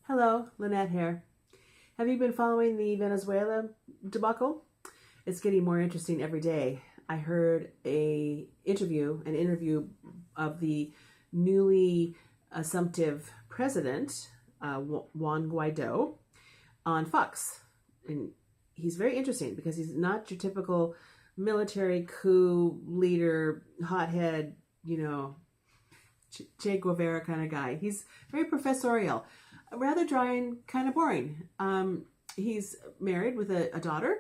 Hello, Lynette here. Have you been following the Venezuela debacle? It's getting more interesting every day. I heard an interview of the newly assumptive president, Juan Guaido, on Fox. And he's very interesting because he's not your typical military coup leader, hothead, Che Guevara kind of guy. He's very professorial, rather dry and kind of boring. He's married with a daughter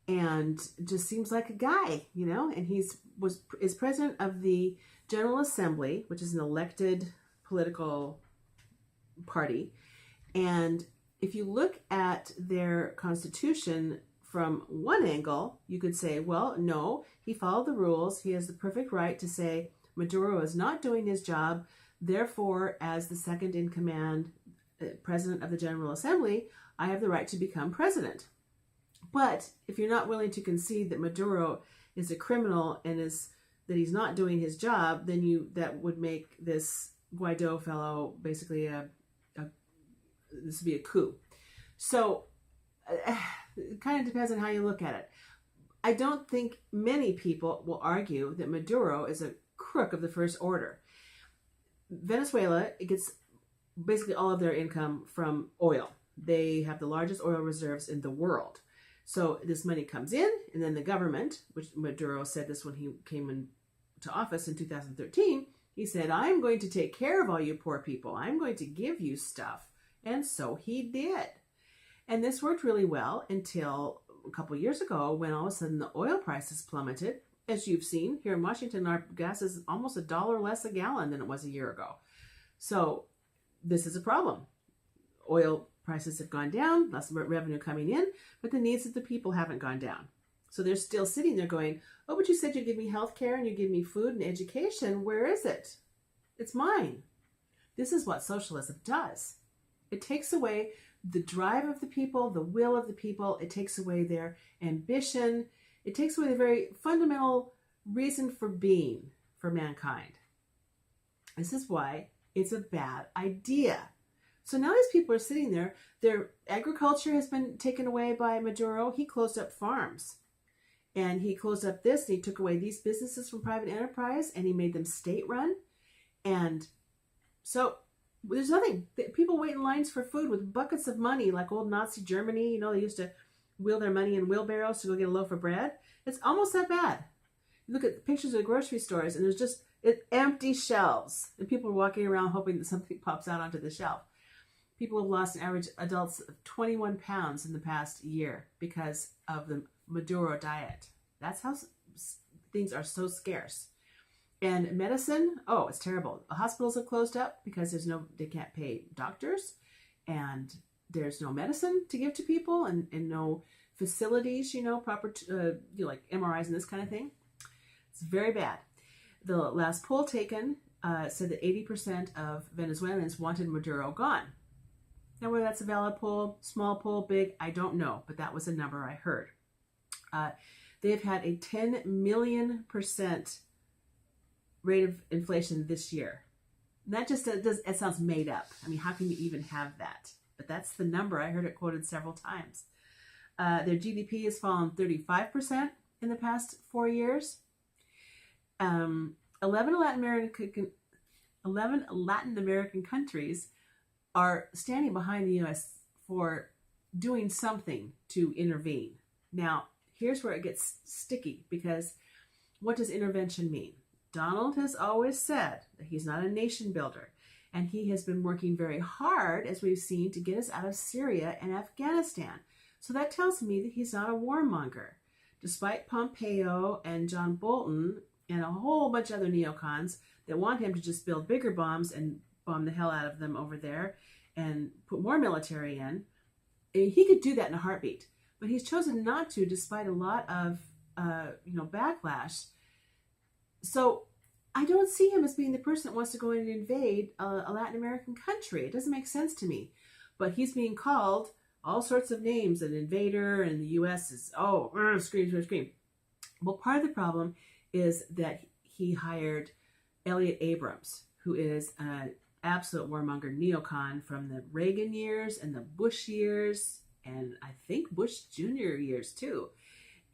and just seems like a guy, and is president of the General Assembly, which is an elected political party. And if you look at their constitution from one angle, you could say, well, no, he followed the rules. He has the perfect right to say Maduro is not doing his job. Therefore, as the second in command president of the General Assembly, I have the right to become president. But if you're not willing to concede that Maduro is a criminal and that he's not doing his job, then that would make this Guaido fellow basically this would be a coup. So it kind of depends on how you look at it. I don't think many people will argue that Maduro is a crook of the first order. Venezuela, it gets basically all of their income from oil. They have the largest oil reserves in the world. So this money comes in, and then the government, which Maduro said this when he came into office in 2013, he said, I'm going to take care of all you poor people. I'm going to give you stuff. And so he did. And this worked really well until a couple of years ago when all of a sudden the oil prices plummeted. As you've seen, here in Washington, our gas is almost $1 less a gallon than it was a year ago. So this is a problem. Oil prices have gone down, less revenue coming in, but the needs of the people haven't gone down. So they're still sitting there going, oh, but you said you'd give me health care and you give me food and education. Where is it? It's mine. This is what socialism does. It takes away the drive of the people, the will of the people. It takes away their ambition. It takes away the very fundamental reason for being for mankind. This is why it's a bad idea. So now these people are sitting there. Their agriculture has been taken away by Maduro. He closed up farms. And he closed up this, and he took away these businesses from private enterprise, and he made them state-run. And so there's nothing. People wait in lines for food with buckets of money, like old Nazi Germany. They used to wheel their money in wheelbarrows to go get a loaf of bread. It's almost that bad. You look at pictures of grocery stores, and there's just empty shelves. And people are walking around hoping that something pops out onto the shelf. People have lost an average adults of 21 pounds in the past year because of the Maduro diet. That's how things are so scarce. And medicine, oh, it's terrible. The hospitals have closed up because they can't pay doctors, and there's no medicine to give to people, and no facilities, proper, like MRIs and this kind of thing. It's very bad. The last poll taken said that 80% of Venezuelans wanted Maduro gone. Now, whether that's a valid poll, small poll, big, I don't know, but that was a number I heard. They have had a 10 million% rate of inflation this year. And that just it sounds made up. I mean, how can you even have that? But that's the number. I heard it quoted several times. Their GDP has fallen 35% in the past 4 years. 11 Latin American countries are standing behind the U.S. for doing something to intervene. Now, here's where it gets sticky, because what does intervention mean? Donald has always said that he's not a nation builder, and he has been working very hard, as we've seen, to get us out of Syria and Afghanistan. So that tells me that he's not a warmonger. Despite Pompeo and John Bolton and a whole bunch of other neocons that want him to just build bigger bombs and bomb the hell out of them over there and put more military in, he could do that in a heartbeat. But he's chosen not to, despite a lot of backlash. So I don't see him as being the person that wants to go in and invade a Latin American country. It doesn't make sense to me. But he's being called all sorts of names, an invader, and the U.S. is, scream. Well, part of the problem is that he hired Elliott Abrams, who is an absolute warmonger neocon from the Reagan years and the Bush years, and I think Bush Jr. years too.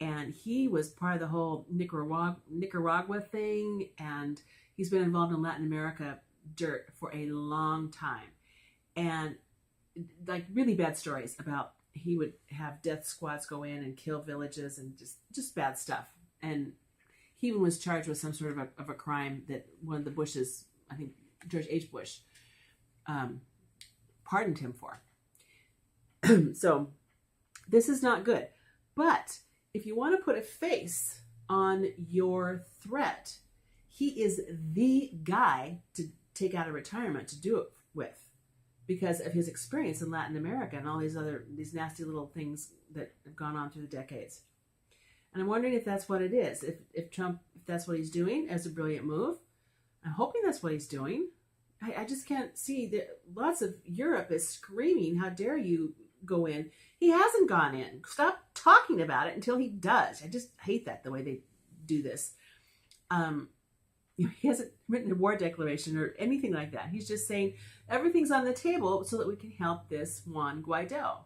And he was part of the whole Nicaragua thing, and he's been involved in Latin America dirt for a long time. And like really bad stories about he would have death squads go in and kill villages and just bad stuff. And he even was charged with some sort of a crime that one of the Bushes, I think George H. Bush, pardoned him for. So this is not good. But if you want to put a face on your threat, he is the guy to take out of retirement to do it with, because of his experience in Latin America and all these nasty little things that have gone on through the decades. And I'm wondering if that's what it is. If Trump, if that's what he's doing as a brilliant move. I'm hoping that's what he's doing. I just can't see that. Lots of Europe is screaming, how dare you go in. He hasn't gone in. Stop talking about it until he does. I just hate that, the way they do this. He hasn't written a war declaration or anything like that. He's just saying everything's on the table so that we can help this Juan Guaido.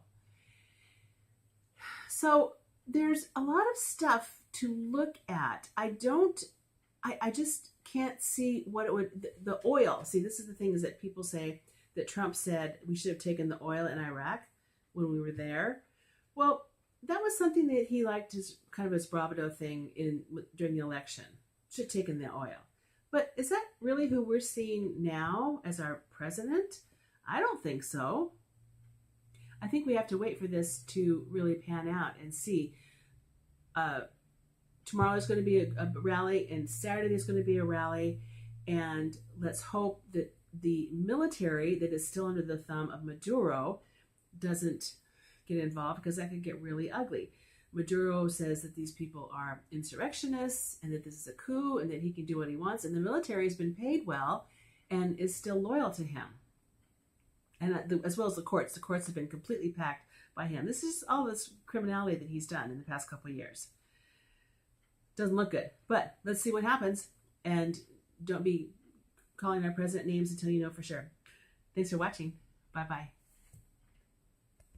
So there's a lot of stuff to look at. I just can't see what it would, the oil. See, this is the thing, is that people say that Trump said we should have taken the oil in Iraq when we were there. Well, that was something that he liked, as kind of his bravado thing during the election. Should have taken the oil. But is that really who we're seeing now as our president? I don't think so. I think we have to wait for this to really pan out and see. Tomorrow is going to be a rally, and Saturday is going to be a rally. And let's hope that the military that is still under the thumb of Maduro doesn't get involved, because that could get really ugly. Maduro says that these people are insurrectionists and that this is a coup and that he can do what he wants. And the military has been paid well and is still loyal to him. And as well as the courts. The courts have been completely packed by him. This is all this criminality that he's done in the past couple of years. Doesn't look good. But let's see what happens. And don't be calling our president names until you know for sure. Thanks for watching. Bye-bye.